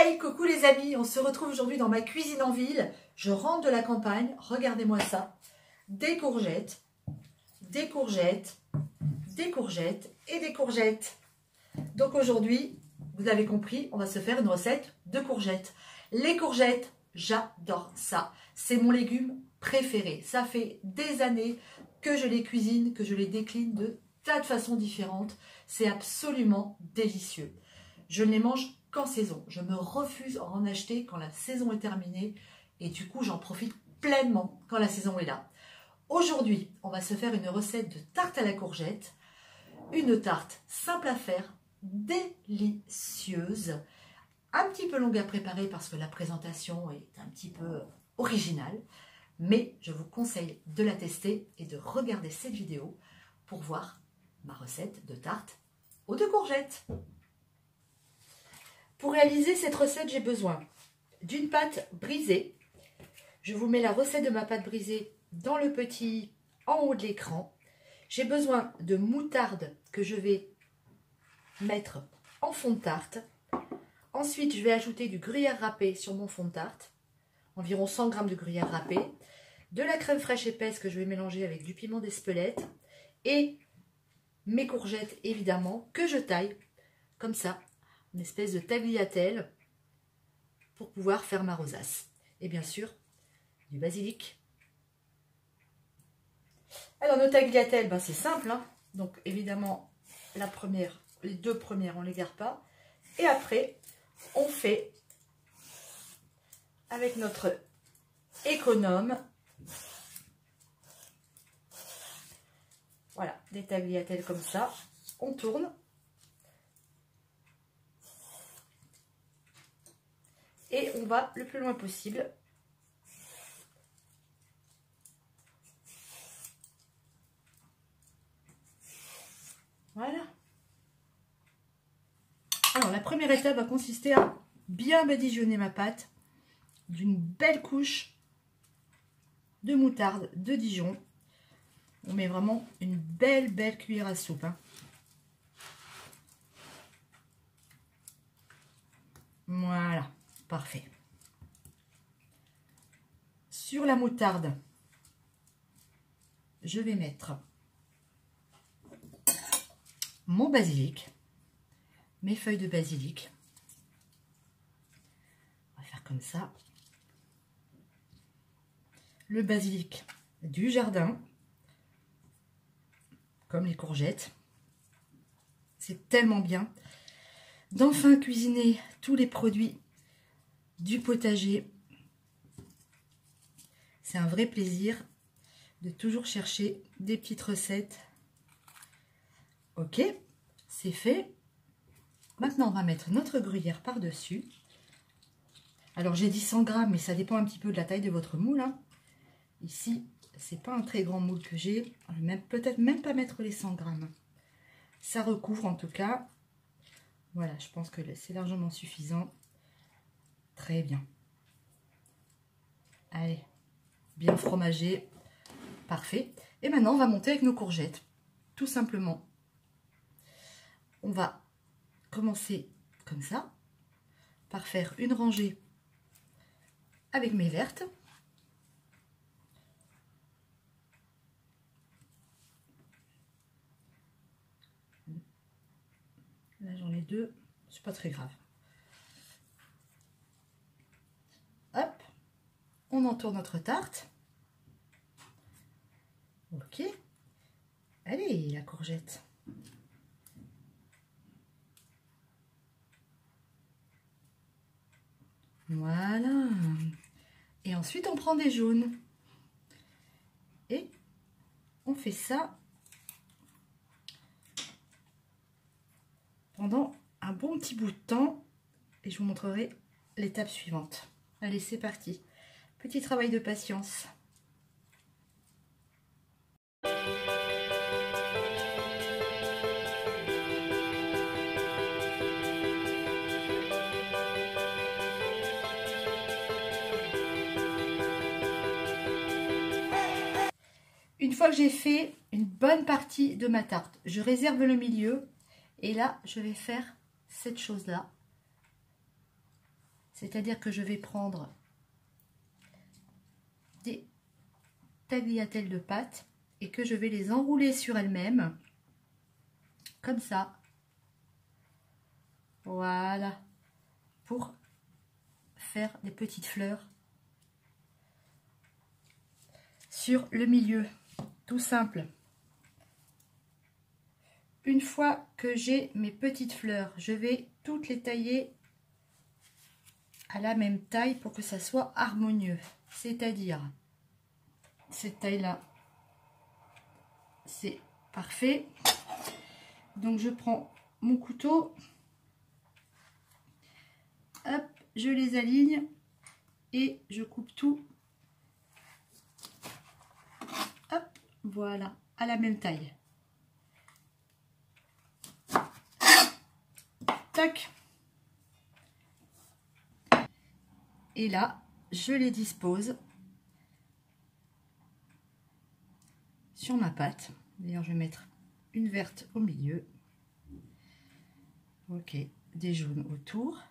Hey, coucou les amis, on se retrouve aujourd'hui dans ma cuisine en ville. Je rentre de la campagne, regardez-moi ça. Des courgettes, des courgettes, des courgettes et des courgettes. Donc aujourd'hui, vous avez compris, on va se faire une recette de courgettes. Les courgettes, j'adore ça. C'est mon légume préféré. Ça fait des années que je les cuisine, que je les décline de tas de façons différentes. C'est absolument délicieux. Je ne les mange qu'en saison. Je me refuse à en acheter quand la saison est terminée et du coup j'en profite pleinement quand la saison est là. Aujourd'hui, on va se faire une recette de tarte à la courgette. Une tarte simple à faire, délicieuse, un petit peu longue à préparer parce que la présentation est un petit peu originale. Mais je vous conseille de la tester et de regarder cette vidéo pour voir ma recette de tarte aux 2 courgettes. Pour réaliser cette recette, j'ai besoin d'une pâte brisée. Je vous mets la recette de ma pâte brisée dans le petit en haut de l'écran. J'ai besoin de moutarde que je vais mettre en fond de tarte. Ensuite, je vais ajouter du gruyère râpé sur mon fond de tarte. Environ 100 g de gruyère râpé. De la crème fraîche épaisse que je vais mélanger avec du piment d'Espelette. Et mes courgettes, évidemment, que je taille comme ça. Une espèce de tagliatelle pour pouvoir faire ma rosace. Et bien sûr, du basilic. Alors, nos tagliatelles, ben, c'est simple. Hein. Donc, évidemment, la première, les 2 premières, on ne les garde pas. Et après, on fait avec notre économe. Voilà, des tagliatelles comme ça. On tourne. Et on va le plus loin possible. Voilà. Alors, la première étape va consister à bien badigeonner ma pâte d'une belle couche de moutarde de Dijon. On met vraiment une belle cuillère à soupe. Hein. Voilà. Parfait. Sur la moutarde, je vais mettre mon basilic, mes feuilles de basilic. On va faire comme ça. Le basilic du jardin, comme les courgettes. C'est tellement bien d'enfin cuisiner tous les produits du potager. C'est un vrai plaisir de toujours chercher des petites recettes. Ok, c'est fait. Maintenant, on va mettre notre gruyère par-dessus. Alors, j'ai dit 100 g, mais ça dépend un petit peu de la taille de votre moule. Hein. Ici, c'est pas un très grand moule que j'ai. Je vais peut-être même pas mettre les 100 g. Ça recouvre en tout cas. Voilà, je pense que c'est largement suffisant. Très bien. Allez, bien fromagé. Parfait. Et maintenant, on va monter avec nos courgettes. Tout simplement. On va commencer comme ça, par faire une rangée avec mes vertes. Là, j'en ai 2. C'est pas très grave. Hop, on entoure notre tarte. Ok. Allez, la courgette. Voilà. Et ensuite, on prend des jaunes. Et on fait ça pendant un bon petit bout de temps. Et je vous montrerai l'étape suivante. Allez, c'est parti. Petit travail de patience. Une fois que j'ai fait une bonne partie de ma tarte, je réserve le milieu et là, je vais faire cette chose-là. C'est-à-dire que je vais prendre des tagliatelles de pâte et que je vais les enrouler sur elles-mêmes, comme ça. Voilà, pour faire des petites fleurs sur le milieu, tout simple. Une fois que j'ai mes petites fleurs, je vais toutes les tailler à la même taille pour que ça soit harmonieux. C'est-à-dire, cette taille-là, c'est parfait. Donc je prends mon couteau, hop, je les aligne et je coupe tout. Hop, voilà, à la même taille. Tac. Et là, je les dispose sur ma pâte. D'ailleurs, je vais mettre une verte au milieu. Ok, des jaunes autour.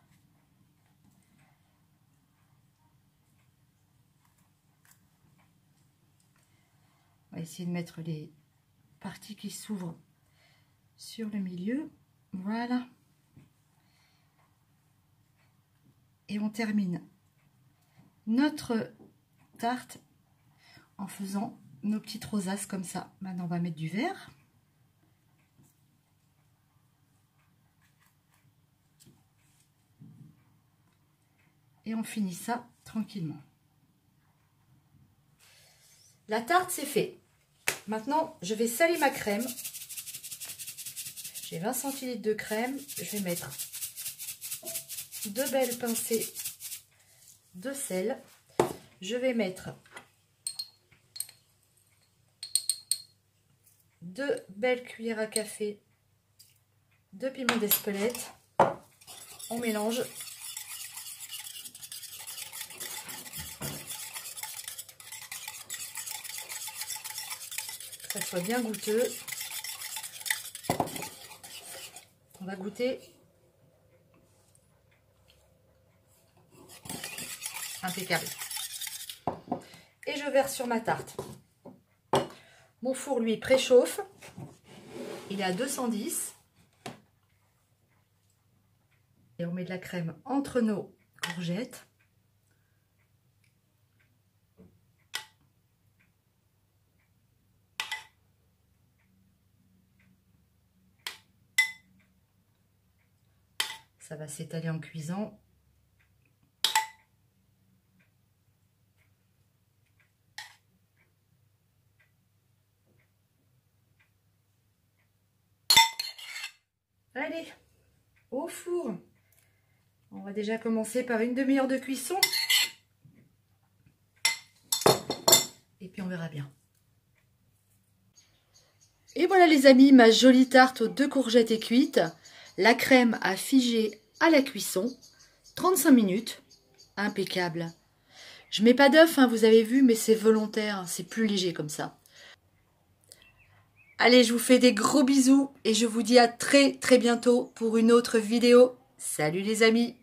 On va essayer de mettre les parties qui s'ouvrent sur le milieu. Voilà. Et on termine notre tarte en faisant nos petites rosaces comme ça. Maintenant, on va mettre du vert. Et on finit ça tranquillement. La tarte, c'est fait. Maintenant, je vais saler ma crème. J'ai 20 centilitres de crème. Je vais mettre 2 belles pincées de sel. Je vais mettre 2 belles cuillères à café de piment d'Espelette. On mélange. Que ça soit bien goûteux. On va goûter. Impeccable. Et je verse sur ma tarte. Mon four, lui, préchauffe. Il est à 210. Et on met de la crème entre nos courgettes. Ça va s'étaler en cuisant. Allez, au four. On va déjà commencer par une demi-heure de cuisson. Et puis on verra bien. Et voilà les amis, ma jolie tarte aux 2 courgettes est cuite. La crème a figé à la cuisson. 35 minutes. Impeccable. Je mets pas d'œuf, hein, vous avez vu, mais c'est volontaire. C'est plus léger comme ça. Allez, je vous fais des gros bisous et je vous dis à très bientôt pour une autre vidéo. Salut les amis!